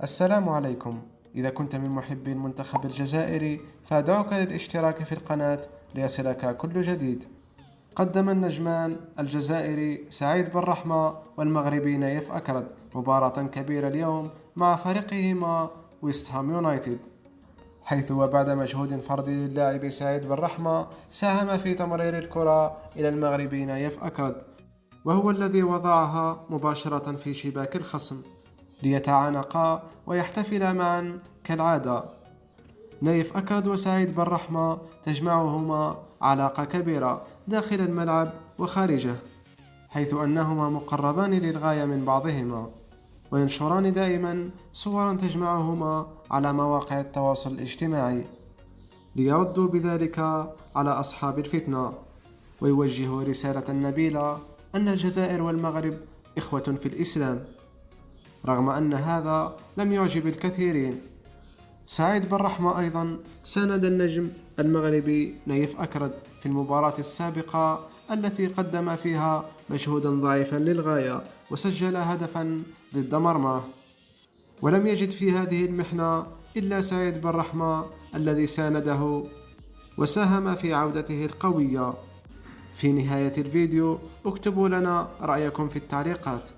السلام عليكم. إذا كنت من محبي المنتخب الجزائري فأدعوك للاشتراك في القناة ليصلك كل جديد. قدم النجمان الجزائري سعيد بن رحمة والمغربي نايف أكرد مباراة كبيرة اليوم مع فريقهما ويست هام يونايتد، حيث وبعد مجهود فردي للاعب سعيد بن رحمة ساهم في تمرير الكرة إلى المغربي نايف أكرد، وهو الذي وضعها مباشرة في شباك الخصم ليتعانقا ويحتفلا معا كالعادة. نايف أكرد وسعيد بن رحمة تجمعهما علاقة كبيرة داخل الملعب وخارجه، حيث أنهما مقربان للغاية من بعضهما، وينشران دائما صورا تجمعهما على مواقع التواصل الاجتماعي ليردوا بذلك على أصحاب الفتنة، ويوجهوا رسالة نبيلة أن الجزائر والمغرب إخوة في الإسلام، رغم أن هذا لم يعجب الكثيرين. سعيد بن رحمة أيضا ساند النجم المغربي نايف أكرد في المباراة السابقة التي قدم فيها مجهودا ضعيفا للغاية وسجل هدفا ضد مرماه، ولم يجد في هذه المحنة إلا سعيد بن رحمة الذي سانده وساهم في عودته القوية. في نهاية الفيديو اكتبوا لنا رأيكم في التعليقات.